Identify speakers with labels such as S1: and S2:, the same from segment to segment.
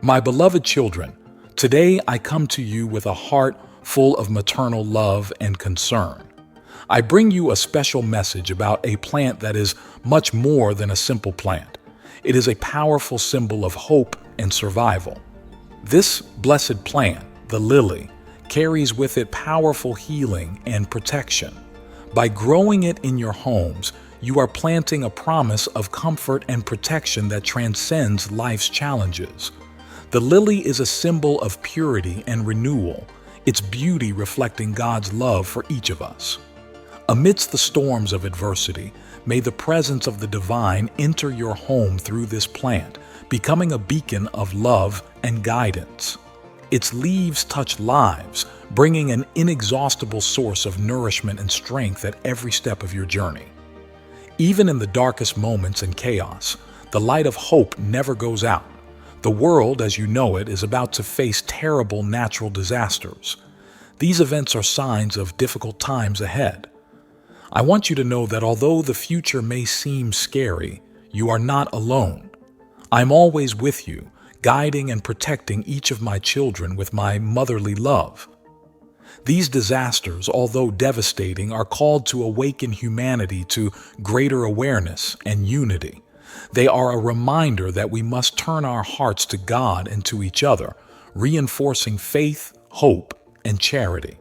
S1: My beloved children, today I come to you with a heart full of maternal love and concern. I bring you a special message about a plant that is much more than a simple plant. It is a powerful symbol of hope and survival. This blessed plant, the lily, carries with it powerful healing and protection. By growing it in your homes, you are planting a promise of comfort and protection that transcends life's challenges. The lily is a symbol of purity and renewal, its beauty reflecting God's love for each of us. Amidst the storms of adversity, may the presence of the divine enter your home through this plant, becoming a beacon of love and guidance. Its leaves touch lives, bringing an inexhaustible source of nourishment and strength at every step of your journey. Even in the darkest moments and chaos, the light of hope never goes out. The world, as you know it, is about to face terrible natural disasters. These events are signs of difficult times ahead. I want you to know that although the future may seem scary, you are not alone. I'm always with you, guiding and protecting each of my children with my motherly love. These disasters, although devastating, are called to awaken humanity to greater awareness and unity. They are a reminder that we must turn our hearts to God and to each other, reinforcing faith, hope, and charity.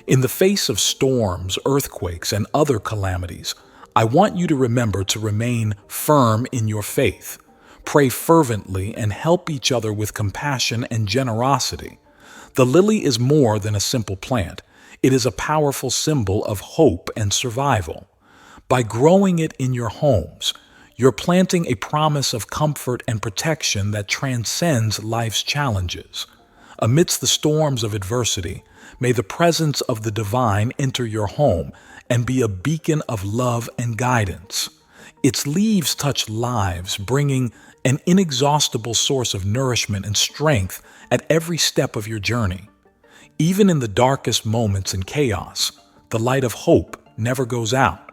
S1: In the face of storms, earthquakes, and other calamities, I want you to remember to remain firm in your faith. Pray fervently and help each other with compassion and generosity. The lily is more than a simple plant. It is a powerful symbol of hope and survival. By growing it in your homes, you're planting a promise of comfort and protection that transcends life's challenges. Amidst the storms of adversity, may the presence of the divine enter your home and be a beacon of love and guidance. Its leaves touch lives, bringing an inexhaustible source of nourishment and strength at every step of your journey. Even in the darkest moments and chaos, the light of hope never goes out.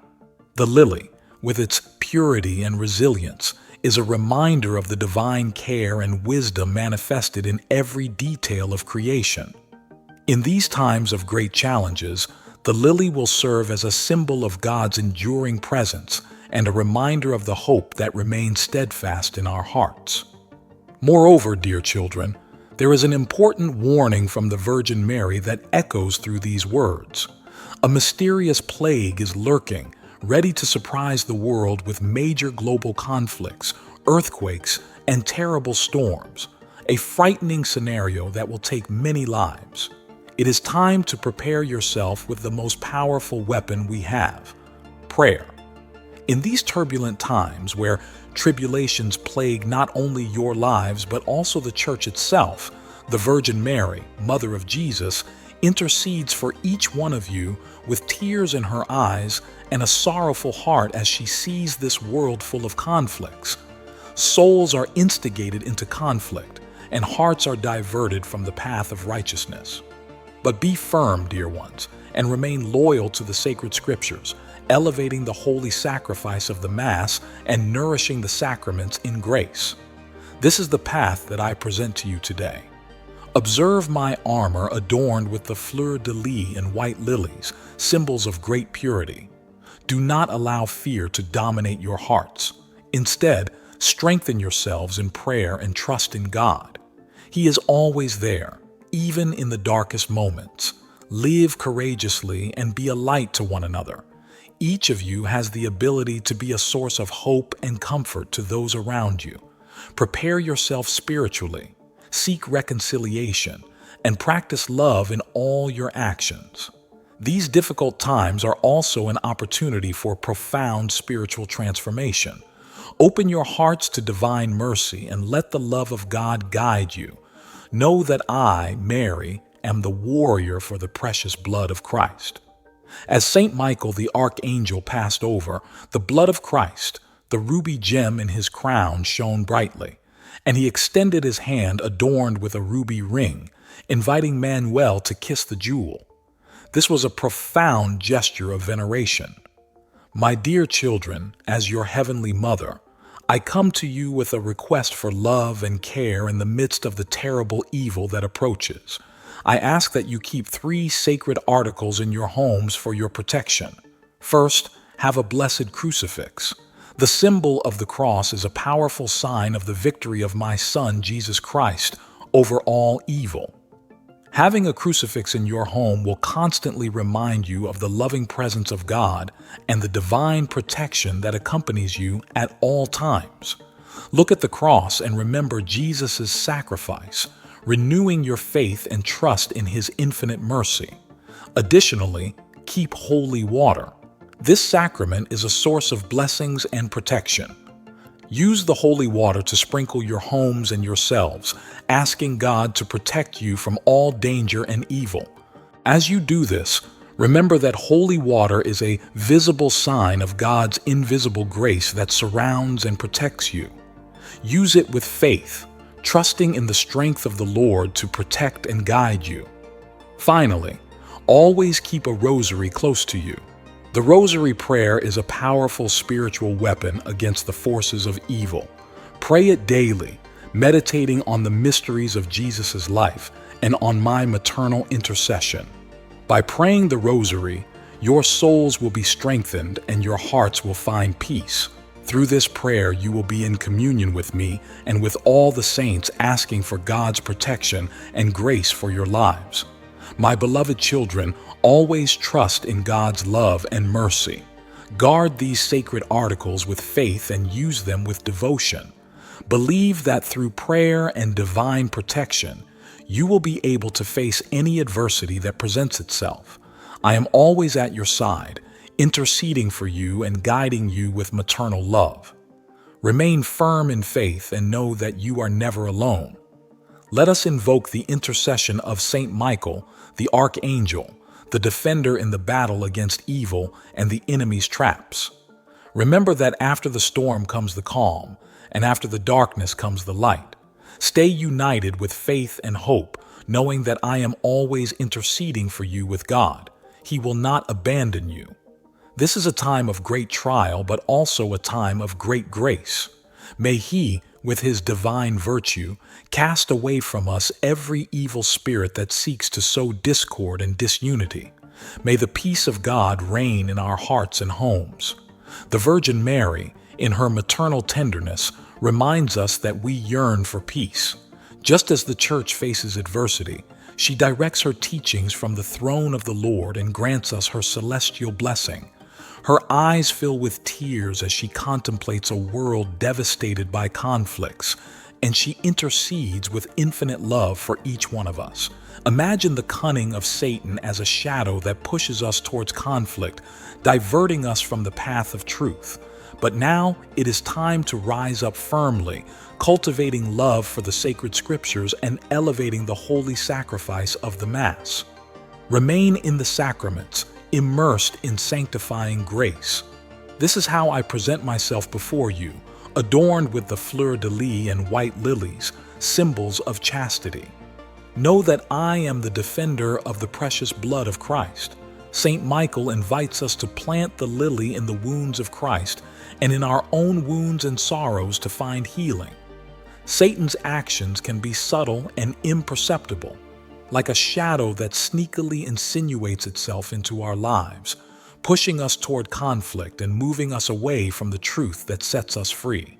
S1: The lily, with its purity and resilience, is a reminder of the divine care and wisdom manifested in every detail of creation. In these times of great challenges, the lily will serve as a symbol of God's enduring presence and a reminder of the hope that remains steadfast in our hearts. Moreover, dear children, there is an important warning from the Virgin Mary that echoes through these words. A mysterious plague is lurking, ready to surprise the world with major global conflicts, earthquakes, and terrible storms, a frightening scenario that will take many lives. It is time to prepare yourself with the most powerful weapon we have, prayer. In these turbulent times where tribulations plague not only your lives but also the Church itself, the Virgin Mary, Mother of Jesus, intercedes for each one of you with tears in her eyes and a sorrowful heart as she sees this world full of conflicts. Souls are instigated into conflict, and hearts are diverted from the path of righteousness. But be firm, dear ones, and remain loyal to the sacred scriptures, elevating the holy sacrifice of the Mass and nourishing the sacraments in grace. This is the path that I present to you today. Observe my armor adorned with the fleur-de-lis and white lilies, symbols of great purity. Do not allow fear to dominate your hearts. Instead, strengthen yourselves in prayer and trust in God. He is always there, even in the darkest moments. Live courageously and be a light to one another. Each of you has the ability to be a source of hope and comfort to those around you. Prepare yourself spiritually. Seek reconciliation, and practice love in all your actions. These difficult times are also an opportunity for profound spiritual transformation. Open your hearts to divine mercy and let the love of God guide you. Know that I, Mary, am the warrior for the precious blood of Christ. As Saint Michael the Archangel passed over, the blood of Christ, the ruby gem in his crown, shone brightly, and he extended his hand adorned with a ruby ring, inviting Manuel to kiss the jewel. This was a profound gesture of veneration. My dear children, as your heavenly mother, I come to you with a request for love and care in the midst of the terrible evil that approaches. I ask that you keep 3 sacred articles in your homes for your protection. First, have a blessed crucifix. The symbol of the cross is a powerful sign of the victory of my Son, Jesus Christ, over all evil. Having a crucifix in your home will constantly remind you of the loving presence of God and the divine protection that accompanies you at all times. Look at the cross and remember Jesus' sacrifice, renewing your faith and trust in His infinite mercy. Additionally, keep holy water. This sacrament is a source of blessings and protection. Use the holy water to sprinkle your homes and yourselves, asking God to protect you from all danger and evil. As you do this, remember that holy water is a visible sign of God's invisible grace that surrounds and protects you. Use it with faith, trusting in the strength of the Lord to protect and guide you. Finally, always keep a rosary close to you. The rosary prayer is a powerful spiritual weapon against the forces of evil. Pray it daily, meditating on the mysteries of Jesus' life and on my maternal intercession. By praying the rosary, your souls will be strengthened and your hearts will find peace. Through this prayer, you will be in communion with me and with all the saints, asking for God's protection and grace for your lives. My beloved children, always trust in God's love and mercy. Guard these sacred articles with faith and use them with devotion. Believe that through prayer and divine protection, you will be able to face any adversity that presents itself. I am always at your side, interceding for you and guiding you with maternal love. Remain firm in faith and know that you are never alone. Let us invoke the intercession of Saint Michael, the Archangel, the defender in the battle against evil and the enemy's traps. Remember that after the storm comes the calm, and after the darkness comes the light. Stay united with faith and hope, knowing that I am always interceding for you with God. He will not abandon you. This is a time of great trial, but also a time of great grace. May He, with His divine virtue, cast away from us every evil spirit that seeks to sow discord and disunity. May the peace of God reign in our hearts and homes. The Virgin Mary, in her maternal tenderness, reminds us that we yearn for peace. Just as the Church faces adversity, she directs her teachings from the throne of the Lord and grants us her celestial blessing. Her eyes fill with tears as she contemplates a world devastated by conflicts, and she intercedes with infinite love for each one of us. Imagine the cunning of Satan as a shadow that pushes us towards conflict, diverting us from the path of truth. But now it is time to rise up firmly, cultivating love for the sacred scriptures and elevating the holy sacrifice of the Mass. Remain in the sacraments, immersed in sanctifying grace. This is how I present myself before you, adorned with the fleur-de-lis and white lilies, symbols of chastity. Know that I am the defender of the precious blood of Christ. Saint Michael invites us to plant the lily in the wounds of Christ and in our own wounds and sorrows to find healing. Satan's actions can be subtle and imperceptible, like a shadow that sneakily insinuates itself into our lives, pushing us toward conflict and moving us away from the truth that sets us free.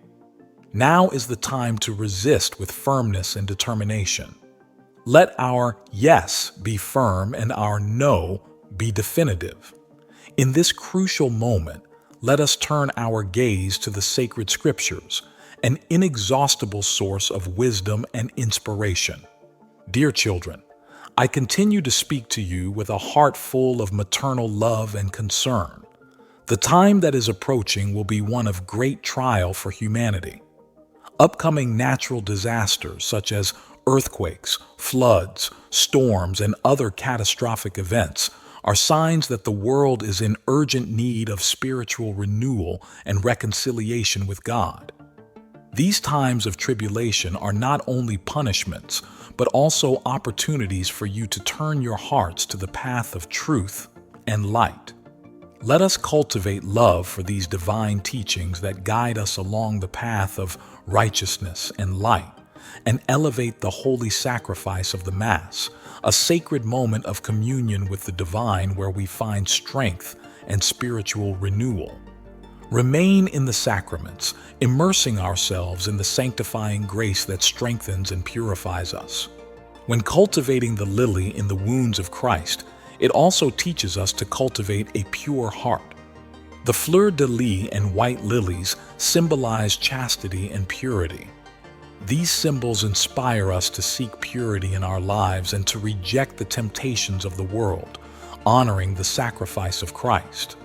S1: Now is the time to resist with firmness and determination. Let our yes be firm and our no be definitive. In this crucial moment, let us turn our gaze to the sacred scriptures, an inexhaustible source of wisdom and inspiration. Dear children, I continue to speak to you with a heart full of maternal love and concern. The time that is approaching will be one of great trial for humanity. Upcoming natural disasters such as earthquakes, floods, storms, and other catastrophic events are signs that the world is in urgent need of spiritual renewal and reconciliation with God. These times of tribulation are not only punishments, but also opportunities for you to turn your hearts to the path of truth and light. Let us cultivate love for these divine teachings that guide us along the path of righteousness and light, and elevate the holy sacrifice of the Mass, a sacred moment of communion with the divine where we find strength and spiritual renewal. Remain in the sacraments, immersing ourselves in the sanctifying grace that strengthens and purifies us. When cultivating the lily in the wounds of Christ, it also teaches us to cultivate a pure heart. The fleur-de-lis and white lilies symbolize chastity and purity. These symbols inspire us to seek purity in our lives and to reject the temptations of the world, honoring the sacrifice of Christ.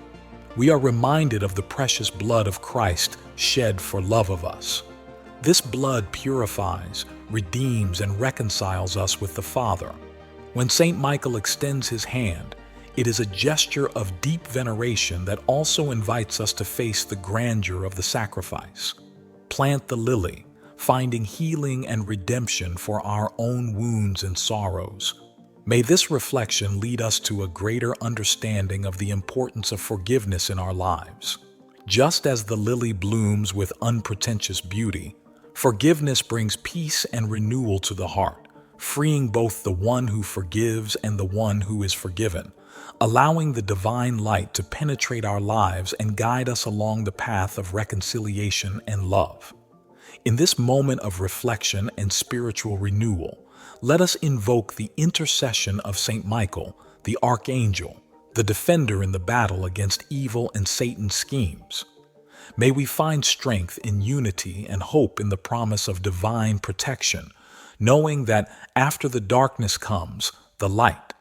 S1: We are reminded of the precious blood of Christ shed for love of us. This blood purifies, redeems, and reconciles us with the Father. When St. Michael extends his hand, it is a gesture of deep veneration that also invites us to face the grandeur of the sacrifice. Plant the lily, finding healing and redemption for our own wounds and sorrows. May this reflection lead us to a greater understanding of the importance of forgiveness in our lives. Just as the lily blooms with unpretentious beauty, forgiveness brings peace and renewal to the heart, freeing both the one who forgives and the one who is forgiven, allowing the divine light to penetrate our lives and guide us along the path of reconciliation and love. In this moment of reflection and spiritual renewal, let us invoke the intercession of St. Michael, the Archangel, the defender in the battle against evil and Satan's schemes. May we find strength in unity and hope in the promise of divine protection, knowing that after the darkness comes, the light.